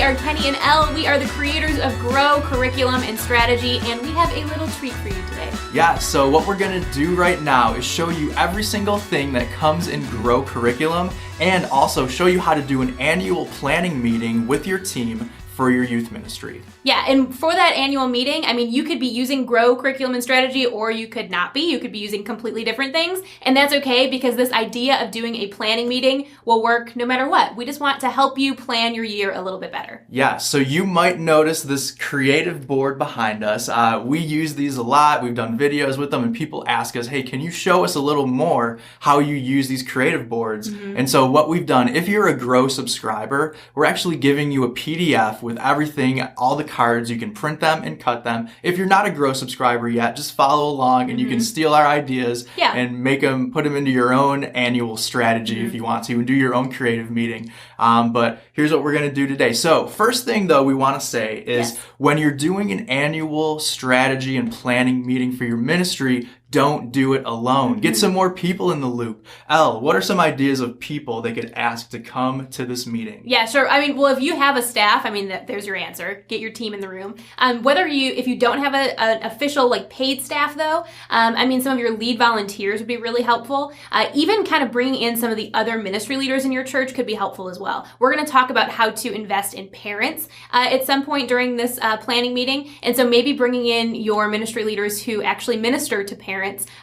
are Kenny and Elle. We are the creators of Grow Curriculum and Strategy, and we have a little treat for you today. Yeah, so what we're gonna do right now is show you every single thing that comes in Grow Curriculum and also show you how to do an annual planning meeting with your team for your youth ministry. Yeah, and for that annual meeting, you could be using Grow Curriculum and Strategy, or you could not be. You could be using completely different things, and that's okay because this idea of doing a planning meeting will work no matter what. We just want to help you plan your year a little bit better. Yeah, so you might notice this creative board behind us. We use these a lot. We've done videos with them, and people ask us, hey, can you show us a little more how you use these creative boards? And so what we've done, if you're a Grow subscriber, we're actually giving you a PDF with everything, all the cards. You can print them and cut them. If you're not a Grow subscriber yet, just follow along and you can steal our ideas and put them into your own annual strategy if you want to, and do your own creative meeting. But here's what we're going to do today. So first thing though we want to say is when you're doing an annual strategy and planning meeting for your ministry, don't do it alone. Get some more people in the loop. Elle, what are some ideas of people they could ask to come to this meeting? Yeah, sure. Well, if you have a staff, there's your answer. Get your team in the room. If you don't have an official paid staff though, some of your lead volunteers would be really helpful. Even kind of bringing in some of the other ministry leaders in your church could be helpful as well. We're going to talk about how to invest in parents at some point during this planning meeting. And so maybe bringing in your ministry leaders who actually minister to parents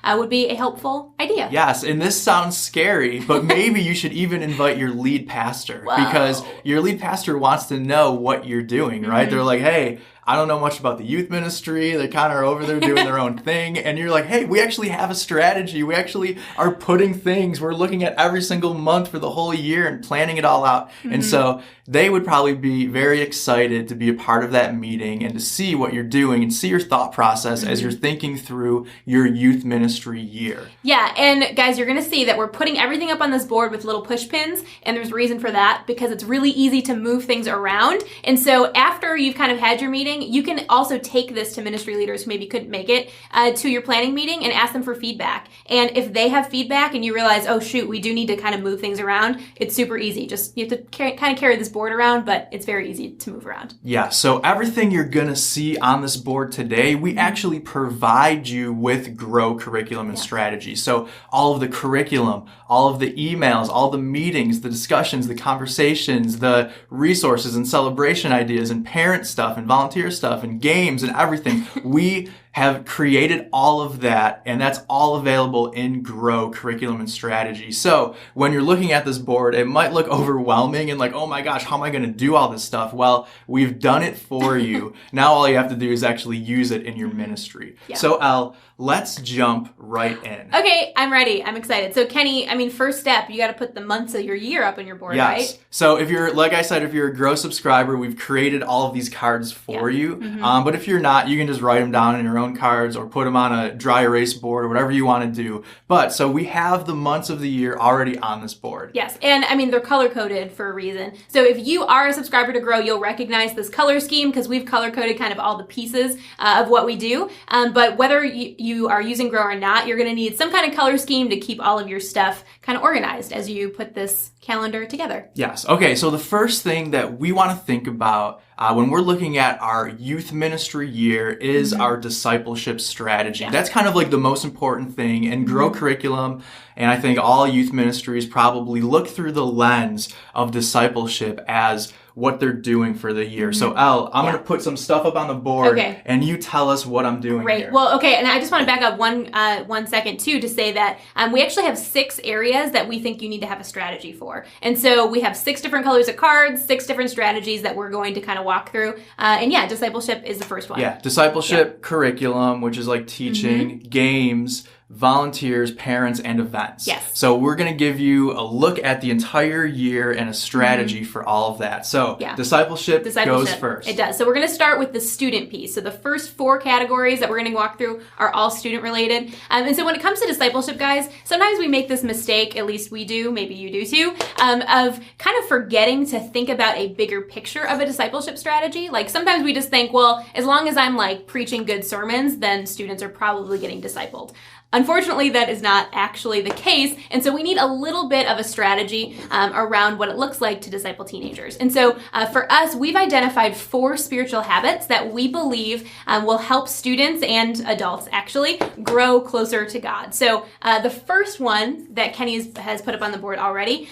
would be a helpful idea. Yes, and this sounds scary, but maybe you should even invite your lead pastor because your lead pastor wants to know what you're doing, right? They're like, hey, I don't know much about the youth ministry. They kind of are over there doing their own thing. And you're like, hey, we actually have a strategy. We actually are putting things. We're looking at every single month for the whole year and planning it all out. And so they would probably be very excited to be a part of that meeting and to see what you're doing and see your thought process as you're thinking through your youth ministry year. Yeah, and guys, you're going to see that we're putting everything up on this board with little push pins, and there's a reason for that because it's really easy to move things around. And so after you've kind of had your meeting, you can also take this to ministry leaders who maybe couldn't make it to your planning meeting and ask them for feedback. And if they have feedback and you realize, oh shoot, we do need to kind of move things around, it's super easy. Just you have to kind of carry this board around, but it's very easy to move around. Yeah, so everything you're going to see on this board today, we actually provide you with Grow Curriculum and Strategy. So all of the curriculum, all of the emails, all the meetings, the discussions, the conversations, the resources and celebration ideas and parent stuff and volunteer stuff and games and everything. We have created all of that, and that's all available in Grow Curriculum and Strategy. So when you're looking at this board, it might look overwhelming and like, oh my gosh, how am I going to do all this stuff? Well, we've done it for you. Now all you have to do is actually use it in your ministry. Yeah. So Elle, let's jump right in. Okay, I'm ready. I'm excited. So Kenny, first step, you got to put the months of your year up on your board, right? So if you're, like I said, if you're a Grow subscriber, we've created all of these cards for you. But if you're not, you can just write them down in your own cards or put them on a dry erase board or whatever you want to do. But so we have the months of the year already on this board. Yes, and they're color coded for a reason. So if you are a subscriber to Grow, you'll recognize this color scheme because we've color coded kind of all the pieces of what we do. But whether you are using Grow or not, you're going to need some kind of color scheme to keep all of your stuff kind of organized as you put this calendar together. Yes. Okay. So the first thing that we want to think about when we're looking at our youth ministry year is our discipleship strategy. Yeah. That's kind of like the most important thing in Grow Curriculum. And I think all youth ministries probably look through the lens of discipleship as what they're doing for the year. So Elle, I'm going to put some stuff up on the board and you tell us what I'm doing here. Well, okay. And I just want to back up one second too to say that we actually have 6 areas that we think you need to have a strategy for. And so we have 6 different colors of cards, 6 different strategies that we're going to kind of walk through. Discipleship is the first one. Yeah. Discipleship, curriculum, which is like teaching, games, volunteers, parents, and events. Yes. So we're going to give you a look at the entire year and a strategy for all of that. So discipleship goes first. It does. So we're going to start with the student piece. So the first 4 categories that we're going to walk through are all student related. And so when it comes to discipleship, guys, sometimes we make this mistake, at least we do, maybe you do too, of kind of forgetting to think about a bigger picture of a discipleship strategy. Like sometimes we just think, well, as long as I'm like preaching good sermons, then students are probably getting discipled. Unfortunately, that is not actually the case, and so we need a little bit of a strategy around what it looks like to disciple teenagers. And so for us, we've identified 4 spiritual habits that we believe will help students and adults actually grow closer to God. So the first one that Kenny has put up on the board already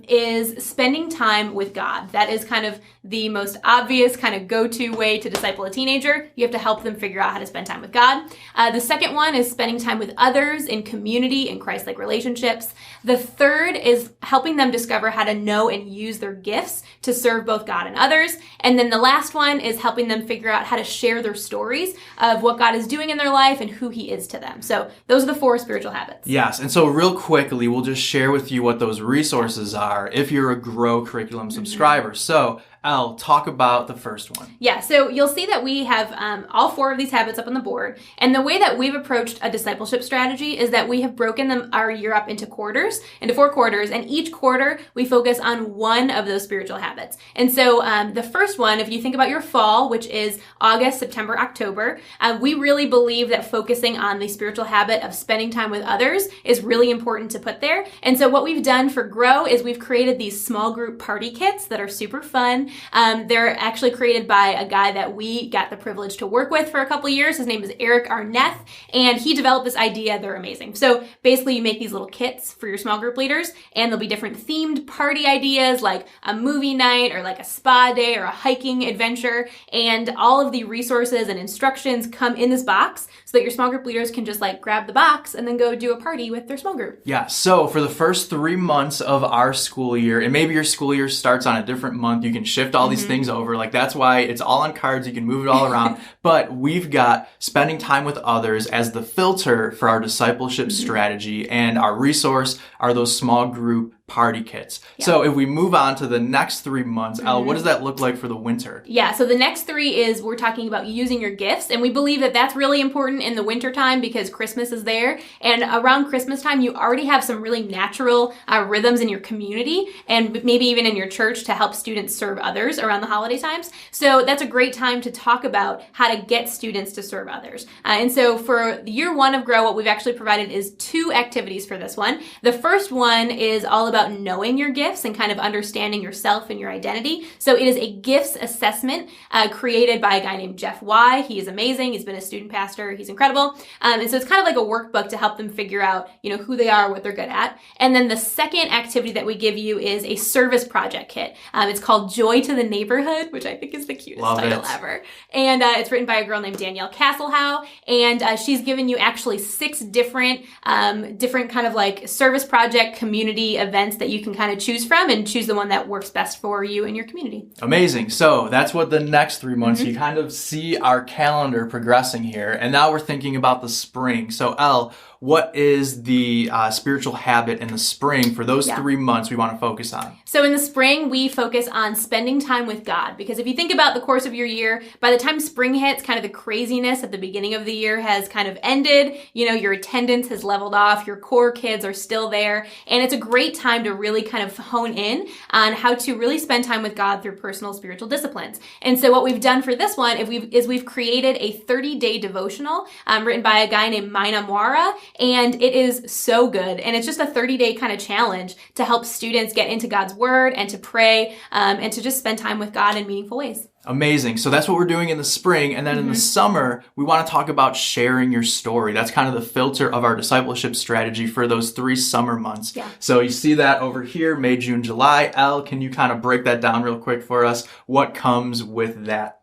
is spending time with God. That is kind of the most obvious kind of go-to way to disciple a teenager. You have to help them figure out how to spend time with God. The second one is spending time with others in community and Christ-like relationships. The third is helping them discover how to know and use their gifts to serve both God and others. And then the last one is helping them figure out how to share their stories of what God is doing in their life and who He is to them. So those are the 4 spiritual habits. Yes, and so real quickly, we'll just share with you what those resources are if you're a Grow Curriculum subscriber. So Elle, talk about the first one. Yeah, so you'll see that we have all 4 of these habits up on the board. And the way that we've approached a discipleship strategy is that we have broken our year up into 4 quarters. And each quarter, we focus on one of those spiritual habits. And so the first one, if you think about your fall, which is August, September, October, we really believe that focusing on the spiritual habit of spending time with others is really important to put there. And so what we've done for Grow is we've created these small group party kits that are super fun. They're actually created by a guy that we got the privilege to work with for a couple years. His name is Eric Arnett, and he developed this idea. They're amazing. So basically you make these little kits for your small group leaders, and there'll be different themed party ideas like a movie night or like a spa day or a hiking adventure. And all of the resources and instructions come in this box so that your small group leaders can just like grab the box and then go do a party with their small group. Yeah, so for the first 3 months of our school year, and maybe your school year starts on a different month, you can shift all these things over. Like that's why it's all on cards. You can move it all around. But we've got spending time with others as the filter for our discipleship strategy, and our resource are those small group party kits. Yeah. So if we move on to the next 3 months, Elle, what does that look like for the winter? Yeah, so the next 3 is we're talking about using your gifts, and we believe that that's really important in the winter time because Christmas is there, and around Christmas time you already have some really natural rhythms in your community and maybe even in your church to help students serve others around the holiday times. So that's a great time to talk about how to get students to serve others. And so for year 1 of Grow, what we've actually provided is 2 activities for this one. The first one is all about knowing your gifts and kind of understanding yourself and your identity. So it is a gifts assessment created by a guy named Jeff Y. He is amazing. He's been a student pastor. He's incredible. And so it's kind of like a workbook to help them figure out, who they are, what they're good at. And then the second activity that we give you is a service project kit. It's called Joy to the Neighborhood, which I think is the cutest title ever. And it's written by a girl named Danielle Castlehow. And she's given you actually 6 different kind of like service project community events that you can kind of choose from and choose the one that works best for you and your community. Amazing. So that's what the next 3 months, you kind of see our calendar progressing here. And now we're thinking about the spring. So Elle, what is the spiritual habit in the spring for those 3 months we want to focus on? So in the spring, we focus on spending time with God, because if you think about the course of your year, by the time spring hits, kind of the craziness at the beginning of the year has kind of ended. Your attendance has leveled off, your core kids are still there, and it's a great time to really kind of hone in on how to really spend time with God through personal spiritual disciplines. And so what we've done for this one is we've created a 30-day devotional written by a guy named Mina Mwara. And it is so good. And it's just a 30-day kind of challenge to help students get into God's Word and to pray and to just spend time with God in meaningful ways. Amazing. So that's what we're doing in the spring. And then in the summer, we want to talk about sharing your story. That's kind of the filter of our discipleship strategy for those 3 summer months. Yeah. So you see that over here, May, June, July. Elle, can you kind of break that down real quick for us? What comes with that?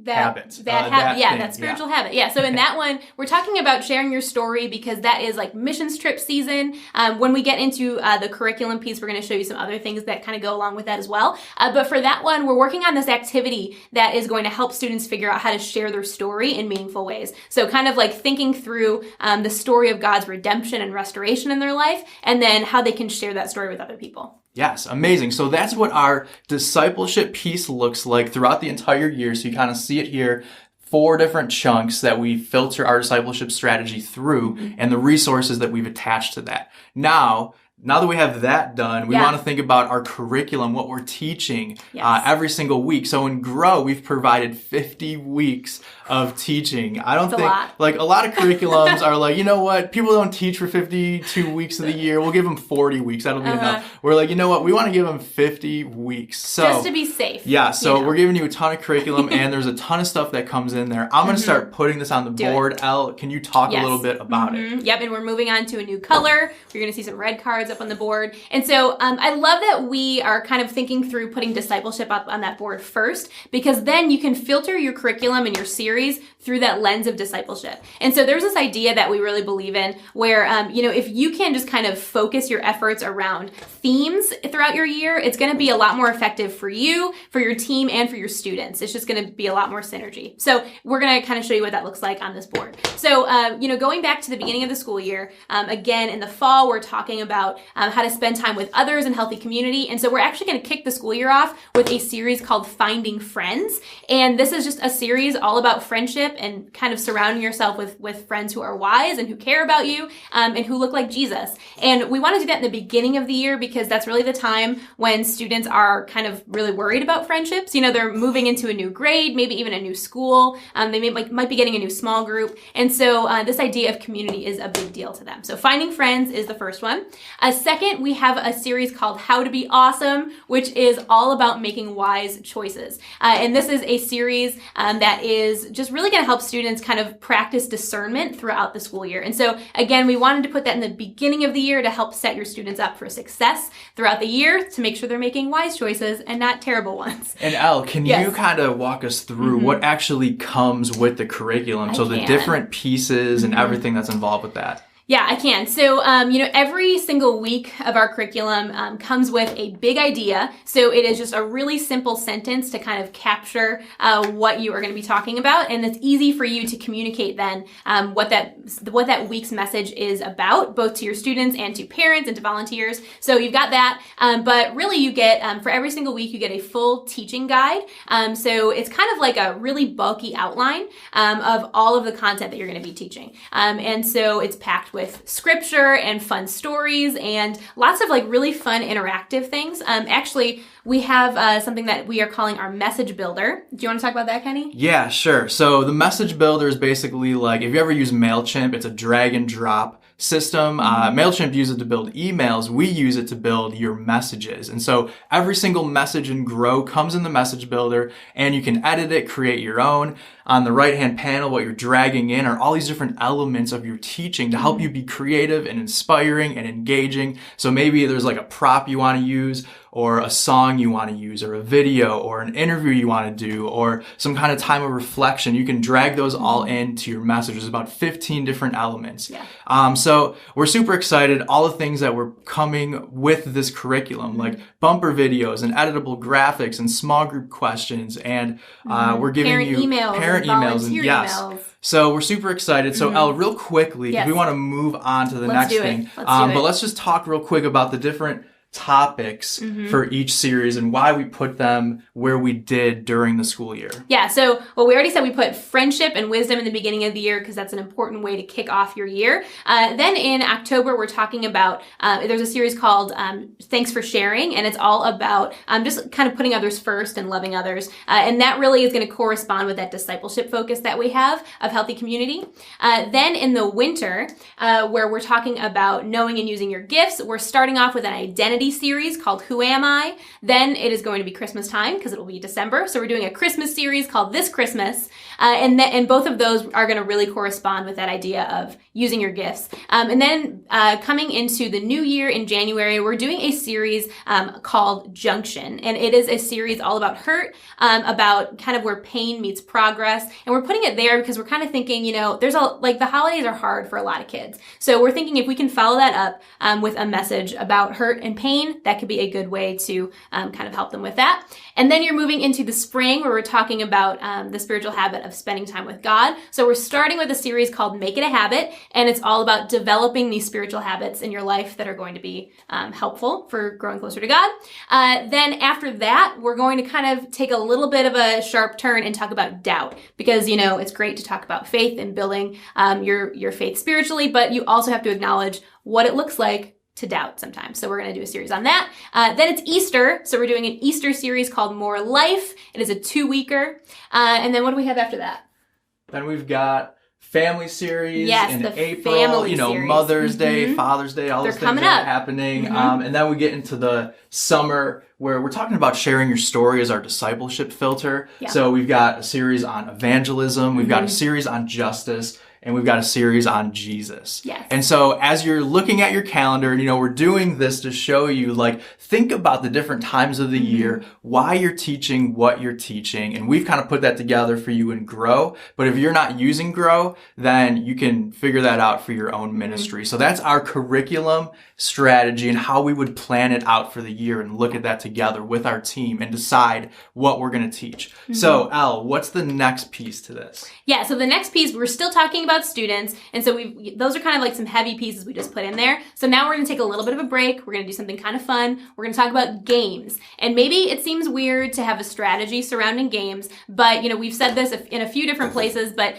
That spiritual habit. Yeah. So in that one, we're talking about sharing your story because that is like missions trip season. When we get into the curriculum piece, we're going to show you some other things that kind of go along with that as well. But for that one, we're working on this activity that is going to help students figure out how to share their story in meaningful ways. So kind of like thinking through the story of God's redemption and restoration in their life, and then how they can share that story with other people. Yes, amazing. So that's what our discipleship piece looks like throughout the entire year. So you kind of see it here, 4 different chunks that we filter our discipleship strategy through and the resources that we've attached to that. Now, now that we have that done, we Yeah. want to think about our curriculum, what we're teaching Yes. every single week. So in Grow, we've provided 50 weeks of teaching. I don't That's a think, lot. like a lot of curriculums are like, you know what, people don't teach for 52 weeks of the year. We'll give them 40 weeks. That'll be enough. We're like, you know what, we want to give them 50 weeks. So Just to be safe. yeah, so you know. we're giving you a ton of curriculum and there's a ton of stuff that comes in there. I'm going to start putting this on the board. Elle, can you talk a little bit about it? Yep, and we're moving on to a new color. You're going to see some red cards up on the board. And so I love that we are kind of thinking through putting discipleship up on that board first, because then you can filter your curriculum and your series through that lens of discipleship. And so there's this idea that we really believe in where, if you can just kind of focus your efforts around themes throughout your year, it's going to be a lot more effective for you, for your team, and for your students. It's just going to be a lot more synergy. So we're going to kind of show you what that looks like on this board. So, going back to the beginning of the school year, again, in the fall, we're talking about how to spend time with others in healthy community. And so we're actually going to kick the school year off with a series called Finding Friends. And this is just a series all about friendship and kind of surrounding yourself with friends who are wise and who care about you and who look like Jesus. And we want to do that in the beginning of the year because that's really the time when students are kind of really worried about friendships. They're moving into a new grade, maybe even a new school. They might be getting a new small group. And so this idea of community is a big deal to them. So Finding Friends is the first one. Second, we have a series called How to Be Awesome, which is all about making wise choices. And this is a series that is just really going to help students kind of practice discernment throughout the school year. And so again, we wanted to put that in the beginning of the year to help set your students up for success throughout the year to make sure they're making wise choices and not terrible ones. And Elle, can you kind of walk us through what actually comes with the curriculum? So the different pieces and everything that's involved with that. Yeah, I can. So, every single week of our curriculum comes with a big idea. So it is just a really simple sentence to kind of capture what you are going to be talking about. And it's easy for you to communicate then what that week's message is about, both to your students and to parents and to volunteers. So you've got that. But really you get, for every single week, you get a full teaching guide. So it's kind of like a really bulky outline of all of the content that you're going to be teaching. And so it's packed with scripture and fun stories and lots of really fun interactive things. Actually, we have something that we are calling our message builder. Do you want to talk about that, Kenny? Yeah, sure. So the message builder is basically like, if you ever use MailChimp, it's a drag and drop system. MailChimp uses it to build emails. We use it to build your messages. And so every single message in Grow comes in the message builder and you can edit it, create your own. On the right-hand panel, what you're dragging in are all these different elements of your teaching to help you be creative and inspiring and engaging. So maybe there's like a prop you want to use, or a song you want to use, or a video, or an interview you want to do, or some kind of time of reflection. You can drag those all into your message. There's about 15 different elements. Yeah. So we're super excited. All the things that were coming with this curriculum, like bumper videos and editable graphics and small group questions, and we're giving parent you emails, parent emails and emails. So we're super excited. So Elle, real quickly, because we want to move on to the next thing. But let's just talk real quick about the different topics for each series and why we put them where we did during the school year. Yeah, so we already said we put friendship and wisdom in the beginning of the year because that's an important way to kick off your year. Then in October, we're talking about, there's a series called Thanks for Sharing, and it's all about just kind of putting others first and loving others. And that really is going to correspond with that discipleship focus that we have of healthy community. Then in the winter, where we're talking about knowing and using your gifts, we're starting off with an identity series called Who Am I? Then it is going to be Christmas time because it'll be December. So we're doing a Christmas series called This Christmas. And both of those are going to really correspond with that idea of using your gifts. And then coming into the new year in January, we're doing a series called Junction. And it is a series all about hurt, about kind of where pain meets progress. And we're putting it there because we're kind of thinking, there's the holidays are hard for a lot of kids. So we're thinking if we can follow that up with a message about hurt and pain, that could be a good way to kind of help them with that. And then you're moving into the spring where we're talking about the spiritual habit of spending time with God. So we're starting with a series called Make It a Habit, and it's all about developing these spiritual habits in your life that are going to be helpful for growing closer to God. Then after that, we're going to kind of take a little bit of a sharp turn and talk about doubt because, it's great to talk about faith and building your faith spiritually, but you also have to acknowledge what it looks like to doubt sometimes. So we're going to do a series on that. Then it's Easter. So we're doing an Easter series called More Life. It is a 2-weeker. And then what do we have after that? Then we've got family series in April, series. Mother's Day, Father's Day, all those things are happening. And then we get into the summer where we're talking about sharing your story as our discipleship filter. Yeah. So we've got a series on evangelism, we've got a series on justice, and we've got a series on Jesus. Yes. And so as you're looking at your calendar, we're doing this to show you, think about the different times of the year, why you're teaching what you're teaching. And we've kind of put that together for you in Grow. But if you're not using Grow, then you can figure that out for your own ministry. So that's our curriculum strategy and how we would plan it out for the year and look at that together with our team and decide what we're going to teach. So, Elle, what's the next piece to this? Yeah, so the next piece, we're still talking about students. And so those are kind of like some heavy pieces we just put in there. So now we're going to take a little bit of a break. We're going to do something kind of fun. We're going to talk about games. And maybe it seems weird to have a strategy surrounding games, but we've said this in a few different places, but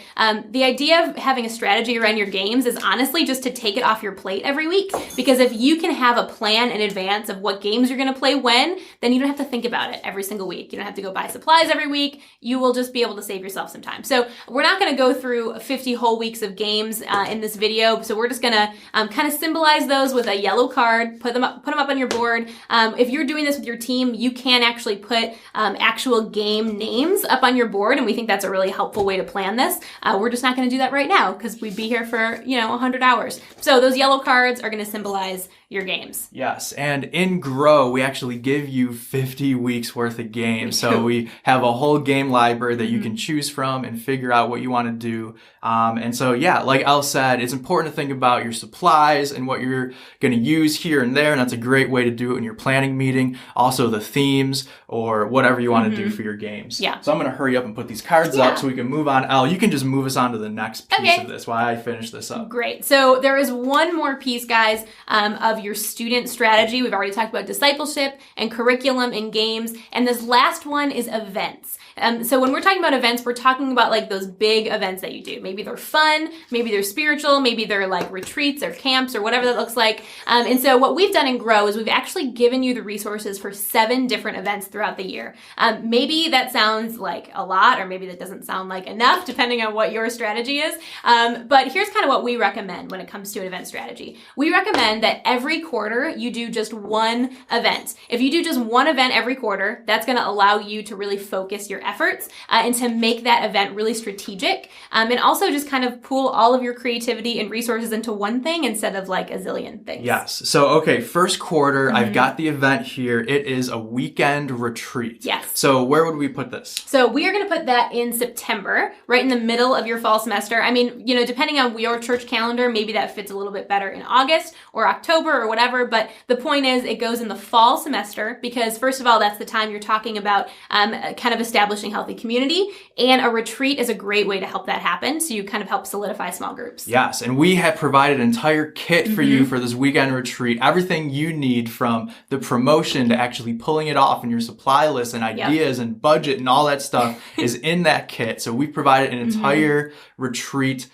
the idea of having a strategy around your games is honestly just to take it off your plate every week. Because if you can have a plan in advance of what games you're going to play when, then you don't have to think about it every single week. You don't have to go buy supplies every week. You will just be able to save yourself some time. So we're not going to go through 50 whole weeks of games in this video. So we're just going to kind of symbolize those with a yellow card, put them up on your board. If you're doing this with your team, you can actually put actual game names up on your board. And we think that's a really helpful way to plan this. We're just not going to do that right now because we'd be here for, 100 hours. So those yellow cards are going to symbolize your games. Yes, and in Grow, we actually give you 50 weeks worth of games. So we have a whole game library that you can choose from and figure out what you want to do. And so, like Elle said, it's important to think about your supplies and what you're going to use here and there. And that's a great way to do it in your planning meeting. Also the themes or whatever you want to do for your games. Yeah. So I'm going to hurry up and put these cards up so we can move on. Elle, you can just move us on to the next piece of this while I finish this up. Great. So there is one more piece, guys, of your student strategy. We've already talked about discipleship and curriculum and games. And this last one is events. So when we're talking about events, we're talking about those big events that you do. Maybe they're fun, maybe they're spiritual, maybe they're retreats or camps or whatever that looks like. And so what we've done in Grow is we've actually given you the resources for 7 different events throughout the year. Maybe that sounds like a lot, or maybe that doesn't sound like enough, depending on what your strategy is. But here's kind of what we recommend when it comes to an event strategy. We recommend that every quarter you do just one event. If you do just one event every quarter, that's going to allow you to really focus your efforts and to make that event really strategic, and also just kind of pool all of your creativity and resources into one thing instead of a zillion things. Yes. So, first quarter, I've got the event here. It is a weekend retreat. Yes. So where would we put this? So we are going to put that in September, right in the middle of your fall semester. I mean, depending on your church calendar, maybe that fits a little bit better in August or October or whatever, but the point is it goes in the fall semester because first of all, that's the time you're talking about kind of establishing healthy community, and a retreat is a great way to help that happen. So you kind of help solidify small groups. Yes, and we have provided an entire kit for you for this weekend retreat. Everything you need from the promotion to actually pulling it off and your supply list and ideas and budget and all that stuff is in that kit. So we provided an entire retreat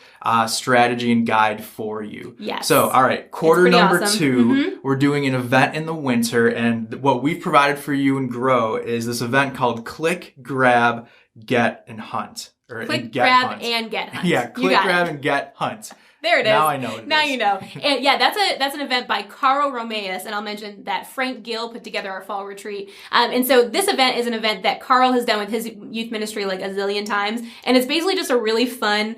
strategy and guide for you. Yes. So, all right, quarter number awesome. 2, we're doing an event in the winter, and what we've provided for you in Grow is this event called Click, Grab, Get, and Hunt. Click, grab, and get hunt. Yeah, click, grab, and get hunt. There it is. Now I know it Now is. you know. And yeah, that's an event by Carl Romeus, and I'll mention that Frank Gill put together our fall retreat. And so this event is an event that Carl has done with his youth ministry a zillion times, and it's basically just a really fun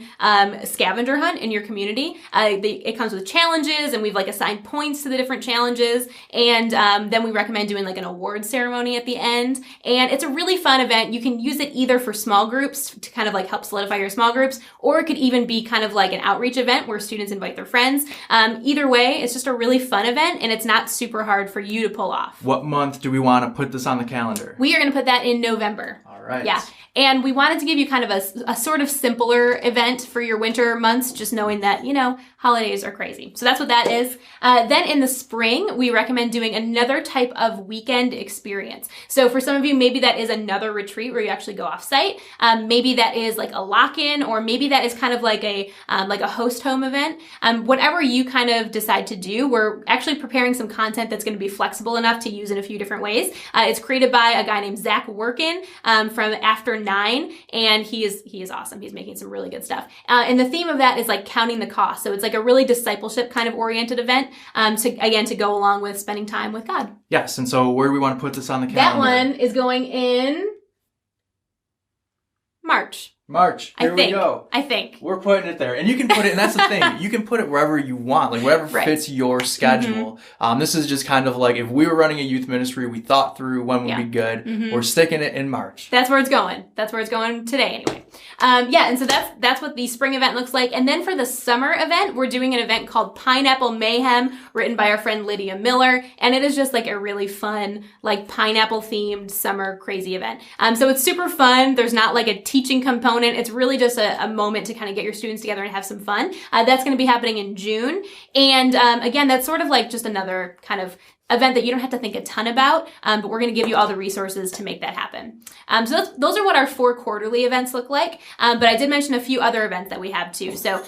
scavenger hunt in your community. It comes with challenges, and we've assigned points to the different challenges, and then we recommend doing an award ceremony at the end. And it's a really fun event. You can use it either for small groups to kind of help solidify your small groups, or it could even be kind of an outreach event where students invite their friends. Either way, it's just a really fun event, and it's not super hard for you to pull off. What month do we want to put this on the calendar? We are going to put that in November. All right. Yeah. And we wanted to give you kind of a sort of simpler event for your winter months, just knowing that, Holidays are crazy. So that's what that is. Then in the spring, we recommend doing another type of weekend experience. So for some of you, maybe that is another retreat where you actually go off site. Maybe that is like a lock-in, or maybe that is kind of like a host home event. Whatever you kind of decide to do, we're actually preparing some content that's going to be flexible enough to use in a few different ways. It's created by a guy named Zach Workin from After 9, and he is awesome. He's making some really good stuff. And the theme of that is like counting the cost. So it's like a really discipleship kind of oriented event to go along with spending time with God. Yes, and so where do we want to put this on the calendar? That one is going in March. Here we go. I think. We're putting it there. And you can put it, and that's the thing, you can put it wherever you want, like whatever fits your schedule. This is just kind of like if we were running a youth ministry, we thought through when would be good. We're sticking it in March. That's where it's going. That's where it's going today anyway. And so that's what the spring event looks like. And then for the summer event, we're doing an event called Pineapple Mayhem, written by our friend Lydia Miller. And it is just like a really fun, like pineapple themed summer crazy event. So it's super fun. There's not like a teaching component. It's really just a moment to kind of get your students together and have some fun. That's going to be happening in June. And again, that's sort of like just another kind of event that you don't have to think a ton about, but we're going to give you all the resources to make that happen. So those are what our 4 quarterly events look like. But I did mention a few other events that we have too. So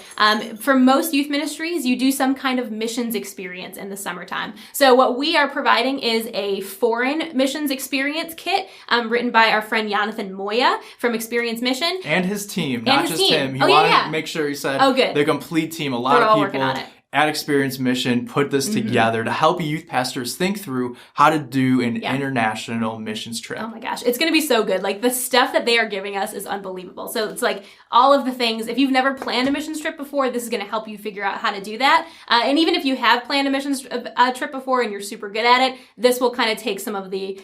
for most youth ministries, you do some kind of missions experience in the summertime. So what we are providing is a foreign missions experience kit written by our friend Jonathan Moya from Experience Mission. And his team, not just him. He wanted to make sure he said the complete team. A lot of people working on it at Experience Mission put this together to help youth pastors think through how to do an international missions trip. Oh my gosh, it's going to be so good. Like the stuff that they are giving us is unbelievable. So it's like all of the things, if you've never planned a missions trip before, this is going to help you figure out how to do that. And even if you have planned a missions trip before and you're super good at it, this will kind of take some of the,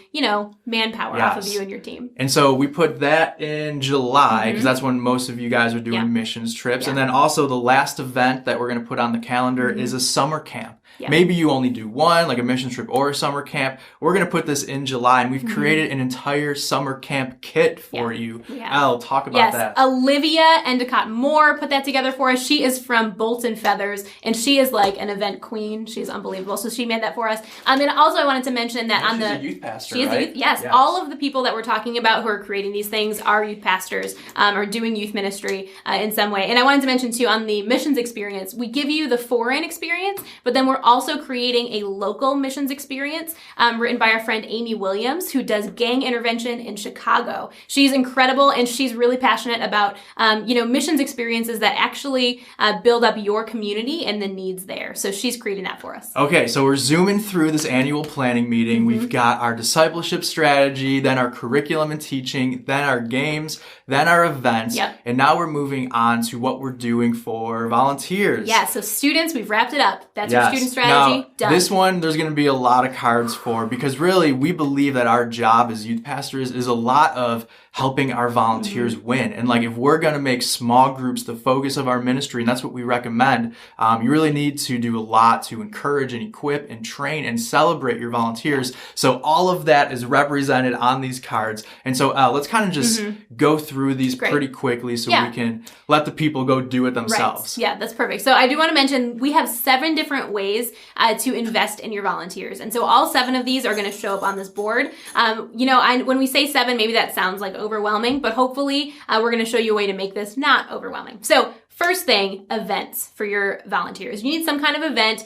manpower off of you and your team. And so we put that in July because that's when most of you guys are doing missions trips. And then also the last event that we're going to put on the calendar is a summer camp. Yeah. Maybe you only do one, like a mission trip or a summer camp. We're going to put this in July, and we've created an entire summer camp kit for you. Elle, talk about that. Olivia Endicott Moore put that together for us. She is from Bolts and Feathers, and she is like an event queen. She's unbelievable. So she made that for us. And also I wanted to mention that she's a youth pastor, she is right? Yes. All of the people that we're talking about who are creating these things are youth pastors, or doing youth ministry in some way. And I wanted to mention too, on the missions experience, we give you the foreign experience, but then we're also creating a local missions experience written by our friend Amy Williams, who does gang intervention in Chicago. She's incredible, and she's really passionate about missions experiences that actually build up your community and the needs there. So she's creating that for us. Okay, so we're zooming through this annual planning meeting. We've got our discipleship strategy, then our curriculum and teaching, then our games, then our events, and now we're moving on to what we're doing for volunteers. Yeah, so students, we've wrapped it up. That's your student strategy. Now, this one, there's going to be a lot of cards for, because really we believe that our job as youth pastors is a lot of helping our volunteers win. And like, if we're going to make small groups the focus of our ministry, and that's what we recommend, you really need to do a lot to encourage and equip and train and celebrate your volunteers. So all of that is represented on these cards. And so let's kind of just go through these pretty quickly so we can let the people go do it themselves. Right. Yeah, that's perfect. So I do want to mention we have 7 different ways to invest in your volunteers. And so all 7 of these are going to show up on this board. When we say 7, maybe that sounds like overwhelming, but hopefully we're going to show you a way to make this not overwhelming. So first thing, events for your volunteers. You need some kind of event.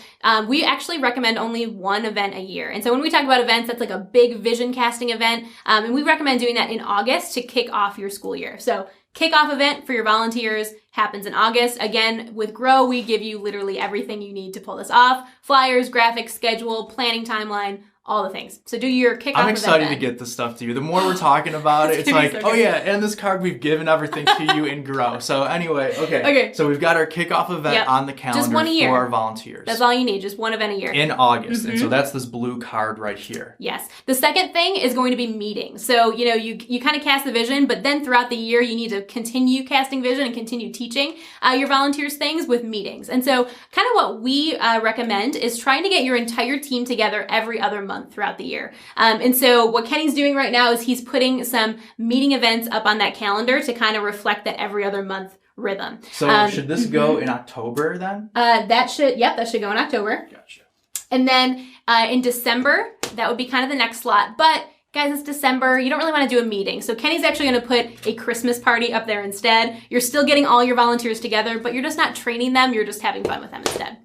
We actually recommend only one event a year. And so when we talk about events, that's like a big vision casting event. And we recommend doing that in August to kick off your school year. So kickoff event for your volunteers happens in August. Again, with Grow, we give you literally everything you need to pull this off. Flyers, graphics, schedule, planning timeline, all the things. So do your kickoff event. I'm excited to get this stuff to you. The more we're talking about it, it's like, so and this card, we've given everything to you in Grow. So anyway, okay. So we've got our kickoff event on the calendar just one a year for our volunteers. That's all you need, just one event a year. In August. And so that's this blue card right here. Yes. The second thing is going to be meetings. So, you kind of cast the vision, but then throughout the year, you need to continue casting vision and continue teaching your volunteers things with meetings. And so kind of what we recommend is trying to get your entire team together every other month throughout the year. And so what Kenny's doing right now is he's putting some meeting events up on that calendar to kind of reflect that every other month rhythm. So should this go in October then? That should go in October. Gotcha. And then in December, that would be kind of the next slot. But guys, it's December. You don't really want to do a meeting. So Kenny's actually going to put a Christmas party up there instead. You're still getting all your volunteers together, but you're just not training them. You're just having fun with them instead.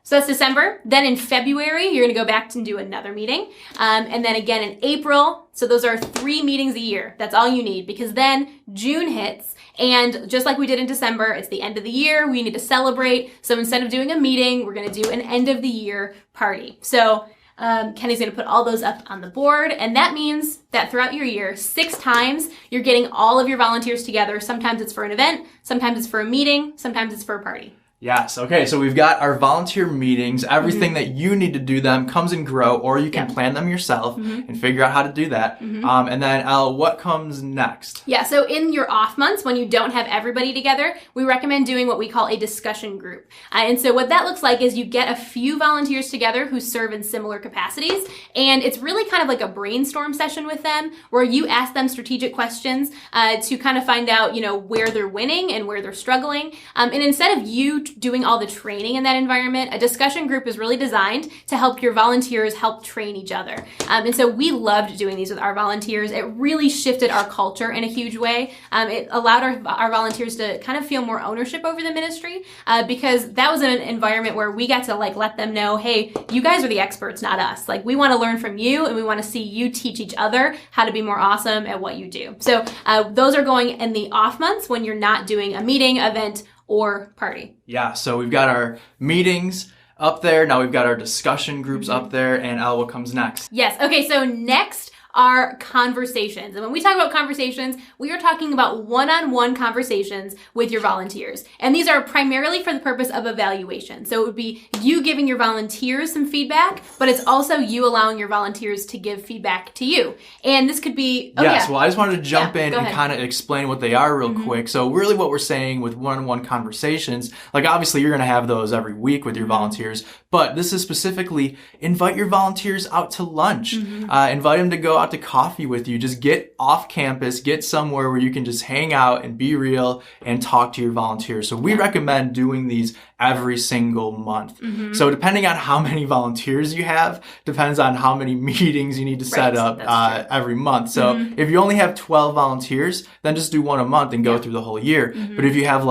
So that's December. Then in February, you're going to go back and do another meeting. And then again in April. So those are 3 meetings a year. That's all you need, because then June hits. And just like we did in December, it's the end of the year. We need to celebrate. So instead of doing a meeting, we're going to do an end of the year party. So Kenny's going to put all those up on the board. And that means that throughout your year, 6 times, you're getting all of your volunteers together. Sometimes it's for an event. Sometimes it's for a meeting. Sometimes it's for a party. Yes. Okay. So we've got our volunteer meetings. Everything that you need to do them comes in Grow, or you can plan them yourself and figure out how to do that. And then Elle, what comes next? Yeah. So in your off months, when you don't have everybody together, we recommend doing what we call a discussion group. And so what that looks like is you get a few volunteers together who serve in similar capacities. And it's really kind of like a brainstorm session with them, where you ask them strategic questions to kind of find out, where they're winning and where they're struggling. And instead of you doing all the training in that environment, a discussion group is really designed to help your volunteers help train each other. And so we loved doing these with our volunteers. It really shifted our culture in a huge way. It allowed our volunteers to kind of feel more ownership over the ministry, because that was an environment where we got to let them know, hey, you guys are the experts, not us. We want to learn from you, and we want to see you teach each other how to be more awesome at what you do. So those are going in the off months when you're not doing a meeting, event, or party. Yeah, so we've got our meetings up there. Now we've got our discussion groups up there. And Elle, what comes next? Yes. Okay, so next are conversations. And when we talk about conversations, we are talking about one-on-one conversations with your volunteers. And these are primarily for the purpose of evaluation. So it would be you giving your volunteers some feedback, but it's also you allowing your volunteers to give feedback to you. And this could be... Well, I just wanted to jump in and kind of explain what they are real quick. So really what we're saying with one-on-one conversations, obviously you're going to have those every week with your volunteers, but this is specifically invite your volunteers out to lunch. Invite them to go out to coffee with you. Just get off campus, get somewhere where you can just hang out and be real and talk to your volunteers. So we recommend doing these every single month. So depending on how many volunteers you have, depends on how many meetings you need to set up every month. So if you only have 12 volunteers, then just do one a month and go through the whole year. But if you have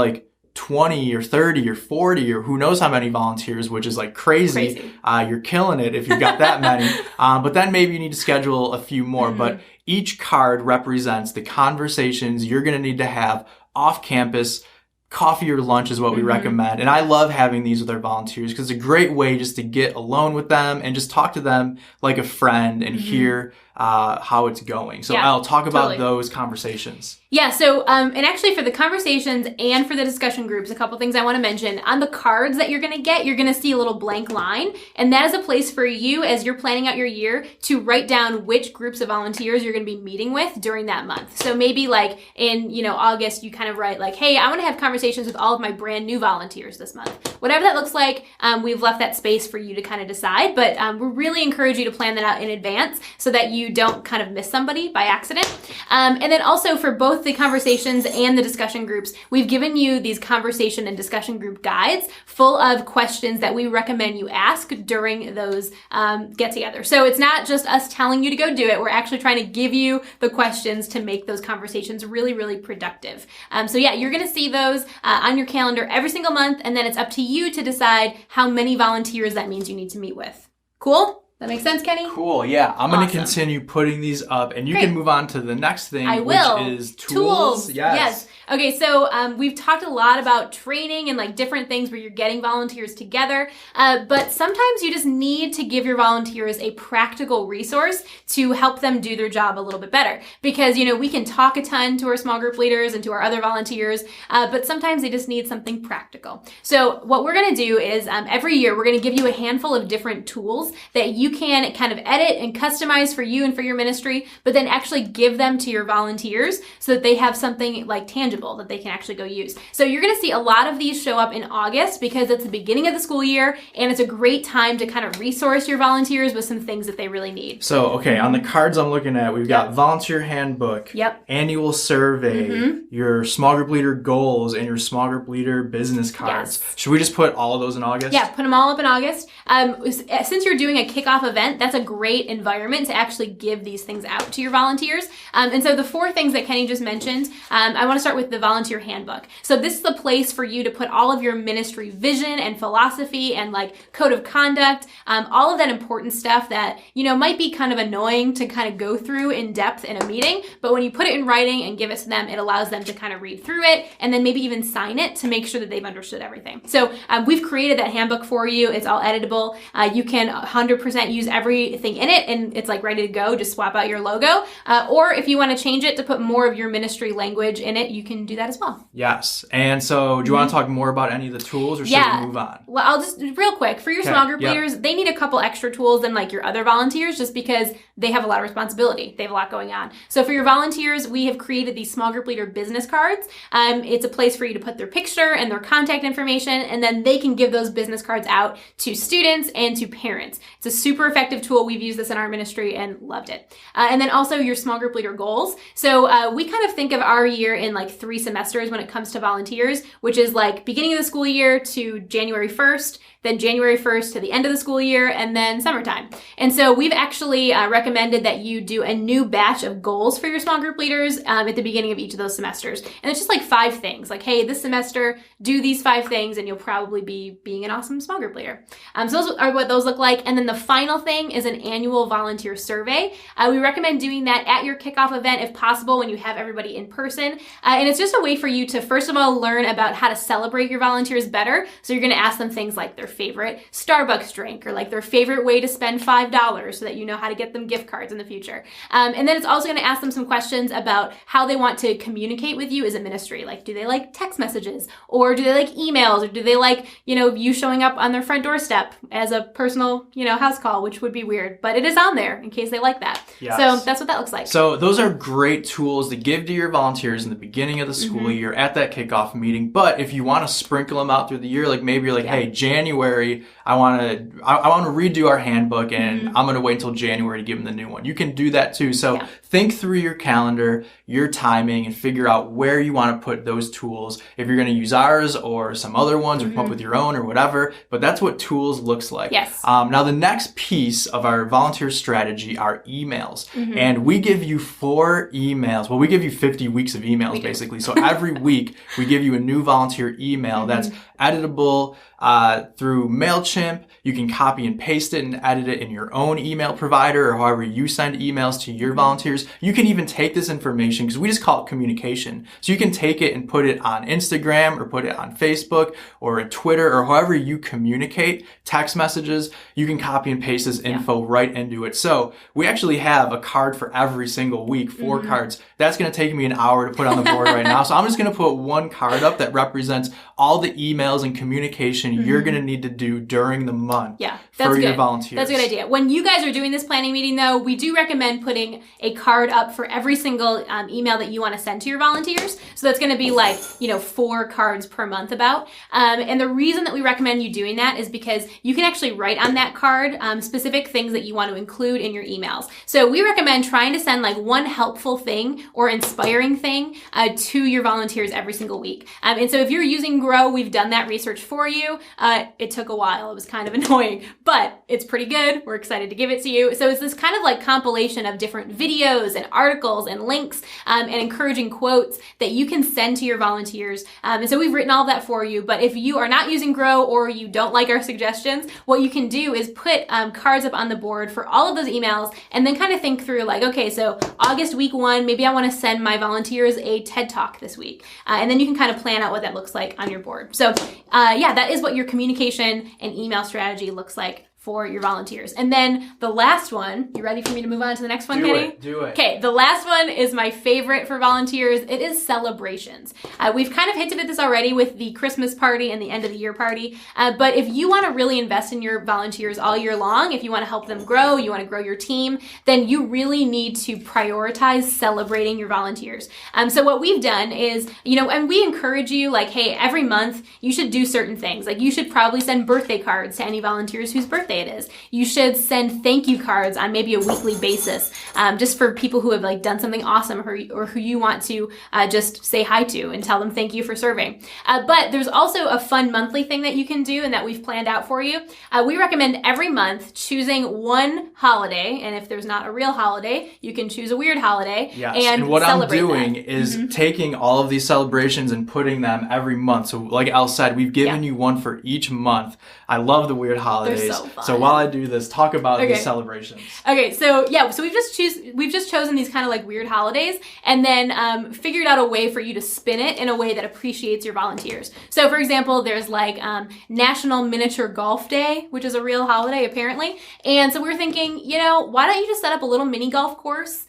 20 or 30 or 40 or who knows how many volunteers, which is crazy. You're killing it if you've got that many. But then maybe you need to schedule a few more. But each card represents the conversations you're going to need to have off campus. Coffee or lunch is what we recommend. And I love having these with our volunteers because it's a great way just to get alone with them and just talk to them like a friend and hear how it's going. So I'll talk about those conversations. Yeah, so, and actually for the conversations and for the discussion groups, a couple things I want to mention. On the cards that you're going to get, you're going to see a little blank line, and that is a place for you as you're planning out your year to write down which groups of volunteers you're going to be meeting with during that month. So maybe in, August, you kind of write hey, I want to have conversations with all of my brand new volunteers this month. Whatever that looks like, we've left that space for you to kind of decide, but we really encourage you to plan that out in advance so that you don't kind of miss somebody by accident. And then also for both the conversations and the discussion groups, we've given you these conversation and discussion group guides full of questions that we recommend you ask during those get-together. So it's not just us telling you to go do it. We're actually trying to give you the questions to make those conversations really, really productive. So you're going to see those on your calendar every single month, and then it's up to you to decide how many volunteers that means you need to meet with. Cool? That makes sense, Kenny? Cool, yeah. I'm going to continue putting these up, and you can move on to the next thing, which is tools. Yes. Okay, so we've talked a lot about training and different things where you're getting volunteers together, but sometimes you just need to give your volunteers a practical resource to help them do their job a little bit better. Because, we can talk a ton to our small group leaders and to our other volunteers, but sometimes they just need something practical. So what we're going to do is every year we're going to give you a handful of different tools that you can kind of edit and customize for you and for your ministry, but then actually give them to your volunteers so that they have something like tangible that they can actually go use. So you're going to see a lot of these show up in August because it's the beginning of the school year and it's a great time to kind of resource your volunteers with some things that they really need. So, okay, on the cards I'm looking at, we've got volunteer handbook, annual survey, your small group leader goals, and your small group leader business cards. Yes. Should we just put all of those in August? Yeah, put them all up in August. Since you're doing a kickoff event, that's a great environment to actually give these things out to your volunteers. And so the 4 things that Kenny just mentioned, I want to start with the volunteer handbook. So this is the place for you to put all of your ministry vision and philosophy and like code of conduct, all of that important stuff that, you know, might be kind of annoying to kind of go through in depth in a meeting, but when you put it in writing and give it to them, it allows them to kind of read through it and then maybe even sign it to make sure that they've understood everything. So we've created that handbook for you. It's all editable. You can 100% use everything in it and it's like ready to go. Just swap out your logo. Or if you want to change it to put more of your ministry language in it, you can do that as well. Yes. And so do you want to talk more about any of the tools or should we move on? Well, I'll just real quick for your small group leaders, they need a couple extra tools than like your other volunteers just because they have a lot of responsibility. They have a lot going on. So for your volunteers, we have created these small group leader business cards. It's a place for you to put their picture and their contact information, and then they can give those business cards out to students and to parents. It's a super effective tool. We've used this in our ministry and loved it. And then also your small group leader goals. So we kind of think of our year in like 3 semesters when it comes to volunteers, which is like beginning of the school year to January 1st, then January 1st to the end of the school year, and then summertime. And so we've actually recommended that you do a new batch of goals for your small group leaders at the beginning of each of those semesters. And it's just like 5 things. Like, hey, this semester, do these 5 things, and you'll probably be being an awesome small group leader. So those are what those look like. And then the final thing is an annual volunteer survey. We recommend doing that at your kickoff event if possible when you have everybody in person. And it's just a way for you to, first of all, learn about how to celebrate your volunteers better. So you're going to ask them things like their favorite Starbucks drink or like their favorite way to spend $5 so that you know how to get them gift cards in the future. And then it's also going to ask them some questions about how they want to communicate with you as a ministry. Like, do they like text messages or do they like emails or do they like, you know, you showing up on their front doorstep as a personal, you know, house call, which would be weird, but it is on there in case they like that. Yes. So that's what that looks like. So those are great tools to give to your volunteers in the beginning of the school year at that kickoff meeting. But if you want to sprinkle them out through the year, like maybe you're like, hey, January, I want to redo our handbook and I'm going to wait until January to give them the new one. You can do that too. So think through your calendar, your timing, and figure out where you want to put those tools. If you're going to use ours or some other ones or come up with your own or whatever, but that's what tools looks like. Yes. Now the next piece of our volunteer strategy are emails. And we give you 4 emails. Well, we give you 50 weeks of emails basically. So every week we give you a new volunteer email that's editable through MailChimp. You can copy and paste it and edit it in your own email provider or however you send emails to your volunteers. You can even take this information, because we just call it communication. So you can take it and put it on Instagram or put it on Facebook or in Twitter or however you communicate text messages. You can copy and paste this info right into it. So we actually have a card for every single week, 4 cards. That's going to take me an hour to put on the board right now. So I'm just going to put 1 card up that represents all the emails and communication you're going to need to do during the month for your volunteers. That's a good idea. When you guys are doing this planning meeting, though, we do recommend putting a card up for every single email that you want to send to your volunteers. So that's going to be like, 4 cards per month about. And the reason that we recommend you doing that is because you can actually write on that card specific things that you want to include in your emails. So we recommend trying to send like 1 helpful thing or inspiring thing to your volunteers every single week. And so if you're using Grow, we've done that research for you. It took a while. It was kind of annoying, but it's pretty good. We're excited to give it to you. So it's this kind of like compilation of different videos and articles and links and encouraging quotes that you can send to your volunteers. And so we've written all of that for you. But if you are not using Grow or you don't like our suggestions, what you can do is put cards up on the board for all of those emails and then kind of think through like, okay, so August week 1, maybe I want to send my volunteers a TED Talk this week. And then you can kind of plan out what that looks like on your board. So that is what your communication and email strategy looks like for your volunteers. And then the last one, you ready for me to move on to the next one, Kenny? Do it. Okay, the last one is my favorite for volunteers. It is celebrations. We've kind of hinted at this already with the Christmas party and the end of the year party. But if you want to really invest in your volunteers all year long, if you want to help them grow, you want to grow your team, then you really need to prioritize celebrating your volunteers. So what we've done is, and we encourage you, like, hey, every month you should do certain things. Like, you should probably send birthday cards to any volunteers whose birthday it is. You should send thank you cards on maybe a weekly basis, just for people who have like done something awesome or who you want to just say hi to and tell them thank you for serving. But there's also a fun monthly thing that you can do and that we've planned out for you. We recommend every month choosing one holiday, and if there's not a real holiday, you can choose a weird holiday. Yes. And what I'm celebrate doing that. is taking all of these celebrations and putting them every month. So like Elle said, we've given you one for each month. I love the weird holidays. They're so fun. So while I do this, talk about these celebrations. Okay, so we've just chosen these kind of like weird holidays, and then figured out a way for you to spin it in a way that appreciates your volunteers. So for example, there's like National Miniature Golf Day, which is a real holiday apparently. And so we were thinking, why don't you just set up a little mini golf course?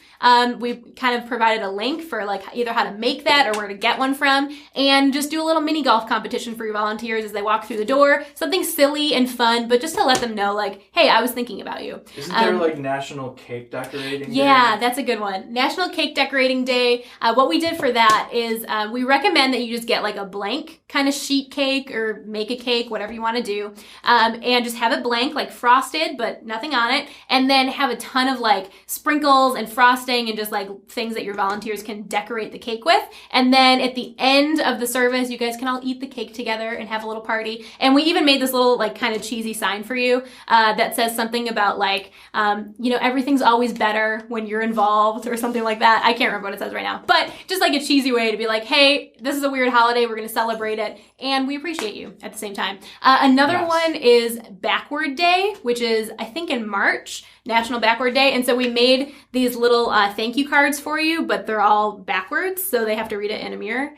We kind of provided a link for like either how to make that or where to get one from, and just do a little mini golf competition for your volunteers as they walk through the door. Something silly and fun, but just to let them know, like, hey, I was thinking about you. Isn't there like National Cake Decorating Day? Yeah, that's a good one. National Cake Decorating Day. What we did for that is we recommend that you just get like a blank kind of sheet cake or make a cake, whatever you want to do, and just have it blank, like frosted, but nothing on it, and then have a ton of like sprinkles and frosting and just like things that your volunteers can decorate the cake with. And then at the end of the service, you guys can all eat the cake together and have a little party. And we even made this little like kind of cheesy sign for you that says something about like, everything's always better when you're involved or something like that. I can't remember what it says right now, but just like a cheesy way to be like, hey, this is a weird holiday. We're going to celebrate it. And we appreciate you at the same time. Another one is Backward Day, which is, I think, in March. National Backward Day. And so we made these little thank you cards for you, but they're all backwards, so they have to read it in a mirror.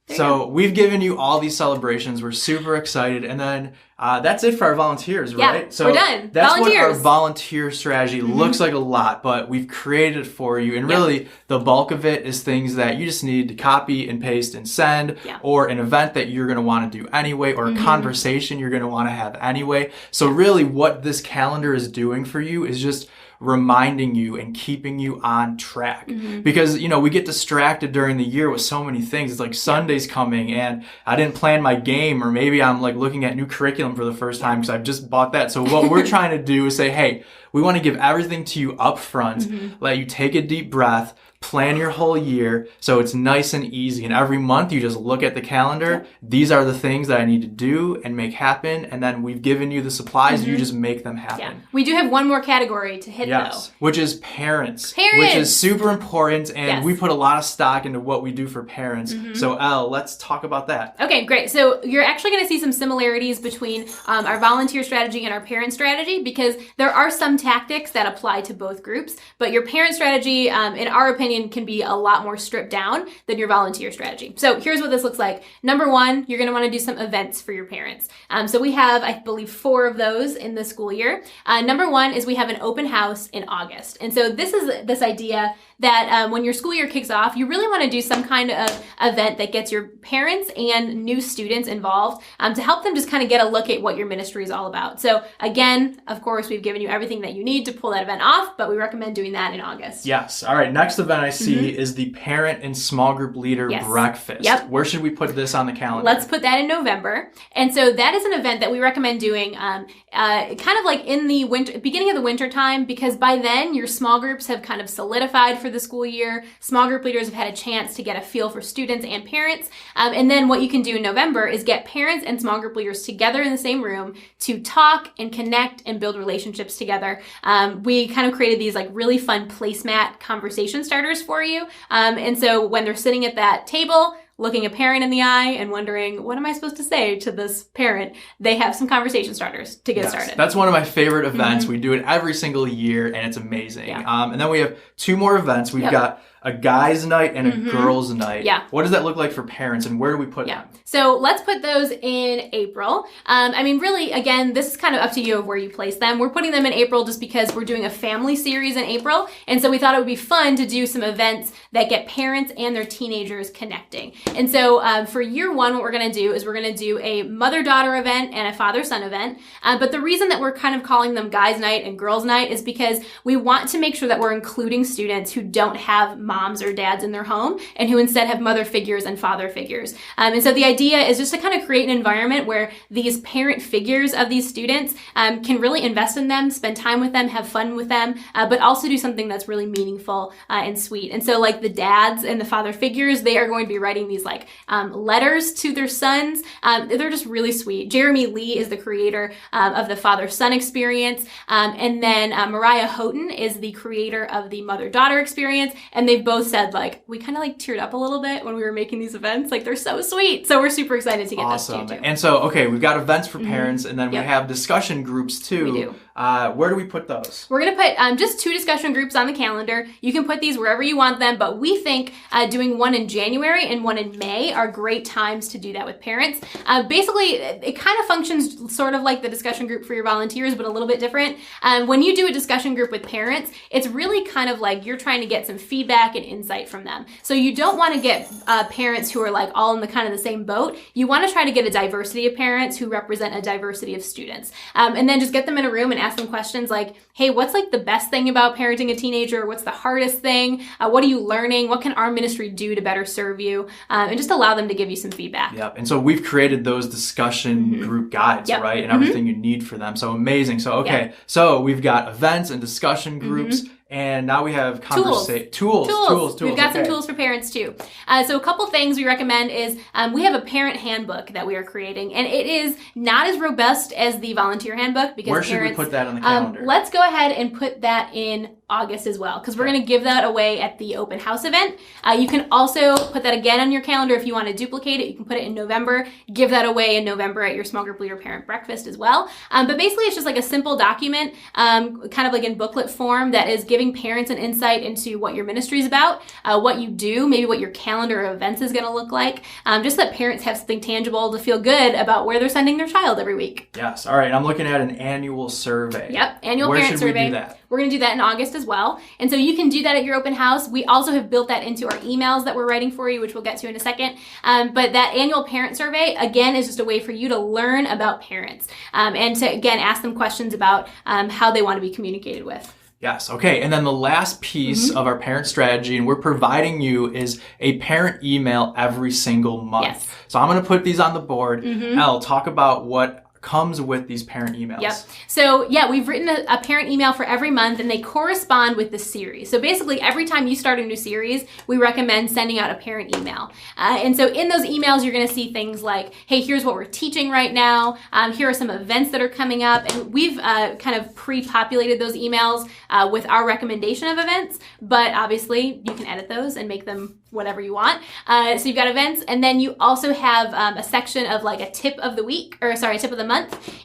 So we've given you all these celebrations. We're super excited. And then that's it for our volunteers, right? Yeah, so we're done. That's volunteers. what our volunteer strategy looks like a lot, but we've created it for you. And really, the bulk of it is things that you just need to copy and paste and send, or an event that you're going to want to do anyway, or a conversation you're going to want to have anyway. So really, what this calendar is doing for you is just reminding you and keeping you on track. Because, we get distracted during the year with so many things. It's like Sunday's coming and I didn't plan my game, or maybe I'm like looking at new curriculum for the first time because I've just bought that. So what we're trying to do is say, hey, we want to give everything to you up front, let you take a deep breath, plan your whole year so it's nice and easy. And every month you just look at the calendar. These are the things that I need to do and make happen. And then we've given you the supplies. You just make them happen. Yeah. We do have one more category to hit though. Which is parents. Which is super important. And we put a lot of stock into what we do for parents. So Elle, let's talk about that. Okay, great. So you're actually going to see some similarities between our volunteer strategy and our parent strategy, because there are some tactics that apply to both groups. But your parent strategy, in our opinion, can be a lot more stripped down than your volunteer strategy. So here's what this looks like. Number one, you're going to want to do some events for your parents. So we have, I believe, 4 of those in the school year. Number one is we have an open house in August. And so this is this idea that when your school year kicks off, you really want to do some kind of event that gets your parents and new students involved to help them just kind of get a look at what your ministry is all about. So again, of course, we've given you everything that you need to pull that event off, but we recommend doing that in August. Yes. All right. Next event I see is the Parent and Small Group Leader Breakfast. Yep. Where should we put this on the calendar? Let's put that in November. And so that is an event that we recommend doing kind of like in the winter, beginning of the winter time, because by then your small groups have kind of solidified for the school year. Small group leaders have had a chance to get a feel for students and parents. And then what you can do in November is get parents and small group leaders together in the same room to talk and connect and build relationships together. We kind of created these like really fun placemat conversation starters for you. And so when they're sitting at that table, looking a parent in the eye and wondering, what am I supposed to say to this parent? They have some conversation starters to get started. That's one of my favorite events. We do it every single year and it's amazing. And then we have 2 more events. We've got a guy's night and a girl's night. Yeah. What does that look like for parents, and where do we put them? So let's put those in April. I mean, really, again, this is kind of up to you of where you place them. We're putting them in April just because we're doing a family series in April. And so we thought it would be fun to do some events that get parents and their teenagers connecting. And so for year one, what we're going to do is we're going to do a mother-daughter event and a father-son event. But the reason that we're kind of calling them guys' night and girls' night is because we want to make sure that we're including students who don't have moms or dads in their home and who instead have mother figures and father figures. And so the idea is just to kind of create an environment where these parent figures of these students can really invest in them, spend time with them, have fun with them, but also do something that's really meaningful and sweet. And so like the dads and the father figures, they are going to be writing these like letters to their sons. They're just really sweet. Jeremy Lee is the creator of the father-son experience. And then Mariah Houghton is the creator of the mother-daughter experience. And they've both said like, we kind of like teared up a little bit when we were making these events. Like they're so sweet. So we're super excited to get this to you too. And so, okay, we've got events for parents, and then we have discussion groups too. We do. Where do we put those? We're going to put just 2 discussion groups on the calendar. You can put these wherever you want them, but we think doing one in January and one in May are great times to do that with parents. Basically, it kind of functions sort of like the discussion group for your volunteers, but a little bit different. When you do a discussion group with parents, it's really kind of like you're trying to get some feedback and insight from them. So you don't want to get parents who are like all in the kind of the same boat. You want to try to get a diversity of parents who represent a diversity of students. And then just get them in a room and ask them questions like, hey, what's like the best thing about parenting a teenager? What's the hardest thing? What are you learning? What can our ministry do to better serve you? And just allow them to give you some feedback. Yep. And so we've created those discussion group guides, right? And everything you need for them. So amazing. So, okay. So we've got events and discussion groups. And now we have tools. We've got some tools for parents too. So a couple things we recommend is we have a parent handbook that we are creating, and it is not as robust as the volunteer handbook because where should we put that on the calendar? Let's go ahead and put that in August as well, because we're going to give that away at the open house event. You can also put that again on your calendar if you want to duplicate it. You can put it in November, give that away in November at your small group leader parent breakfast as well. But basically it's just like a simple document, kind of like in booklet form, that is giving parents an insight into what your ministry is about, what you do, maybe what your calendar of events is going to look like, just so that parents have something tangible to feel good about where they're sending their child every week. Yes. All right. I'm looking at an annual survey. Yep. Annual parent survey. Where should we do that? We're going to do that in August as well. And so you can do that at your open house. We also have built that into our emails that we're writing for you, which we'll get to in a second. But that annual parent survey, again, is just a way for you to learn about parents and to, again, ask them questions about how they want to be communicated with. Yes. Okay. And then the last piece of our parent strategy, and we're providing you, is a parent email every single month. Yes. So I'm going to put these on the board. Elle, talk about what comes with these parent emails. Yep. So yeah, we've written a parent email for every month, and they correspond with the series. So basically every time you start a new series, we recommend sending out a parent email. And so in those emails, you're going to see things like, hey, here's what we're teaching right now. Here are some events that are coming up. And we've kind of pre-populated those emails with our recommendation of events, but obviously you can edit those and make them whatever you want. So you've got events, and then you also have a section of like a tip of the week, or sorry, a tip of the month.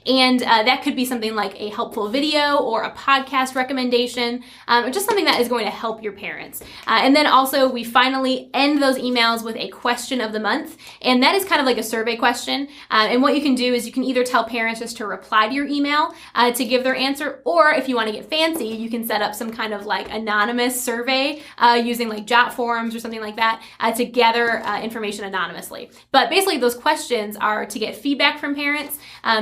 And that could be something like a helpful video or a podcast recommendation, or just something that is going to help your parents. And then also we finally end those emails with a question of the month. And that is kind of like a survey question. And what you can do is you can either tell parents just to reply to your email to give their answer, or if you want to get fancy, you can set up some kind of like anonymous survey using like Jot forms or something like that to gather information anonymously. But basically those questions are to get feedback from parents,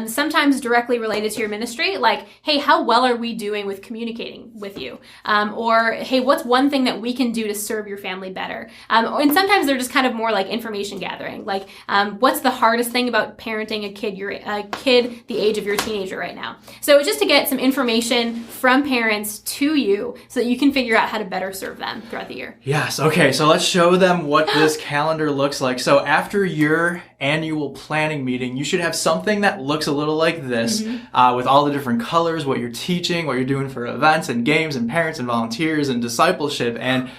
sometimes directly related to your ministry, like, hey, how well are we doing with communicating with you? Or, hey, what's one thing that we can do to serve your family better? And sometimes they're just kind of more like information gathering, like what's the hardest thing about parenting a kid the age of your teenager right now? So it's just to get some information from parents to you so that you can figure out how to better serve them throughout the year. Yes. Okay. So let's show them what this calendar looks like. So after your annual planning meeting, you should have something that looks a little like this, with all the different colors, what you're teaching, what you're doing for events and games and parents and volunteers and discipleship. And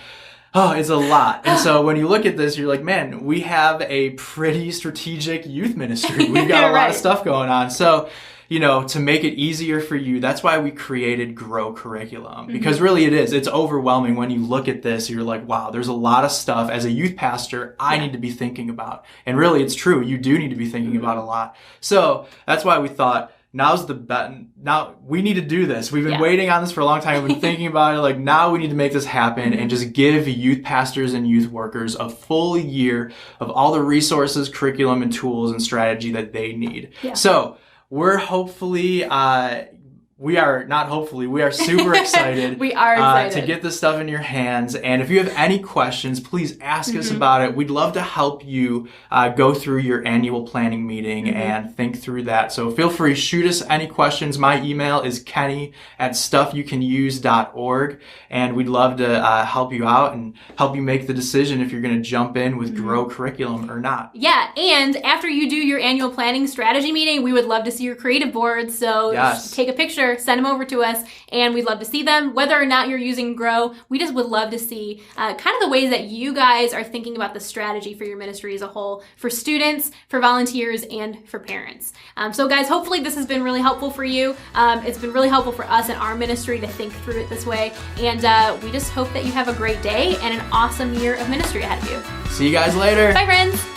oh, it's a lot. And so when you look at this, you're like, man, we have a pretty strategic youth ministry. We've got a lot of stuff going on. So to make it easier for you, that's why we created Grow Curriculum. Because really it is. It's overwhelming when you look at this. You're like, wow, there's a lot of stuff as a youth pastor I need to be thinking about. And really, it's true. You do need to be thinking about a lot. So that's why we thought, now's the button. Now we need to do this. We've been waiting on this for a long time. We've been thinking about it. Like, now we need to make this happen and just give youth pastors and youth workers a full year of all the resources, curriculum, and tools and strategy that they need. Yeah. So we're hopefully, we are super excited. We are excited to get this stuff in your hands. And if you have any questions, please ask us about it. We'd love to help you go through your annual planning meeting and think through that. So feel free, shoot us any questions. My email is kenny@stuffyoucanuse.org. And we'd love to help you out and help you make the decision if you're going to jump in with Grow Curriculum or not. Yeah, and after you do your annual planning strategy meeting, we would love to see your creative boards. So take a picture, send them over to us, and we'd love to see them. Whether or not you're using Grow, we just would love to see kind of the ways that you guys are thinking about the strategy for your ministry as a whole, for students, for volunteers, and for parents. So guys, hopefully this has been really helpful for you. It's been really helpful for us in our ministry to think through it this way, and we just hope that you have a great day and an awesome year of ministry ahead of you. See you guys later. Bye, friends.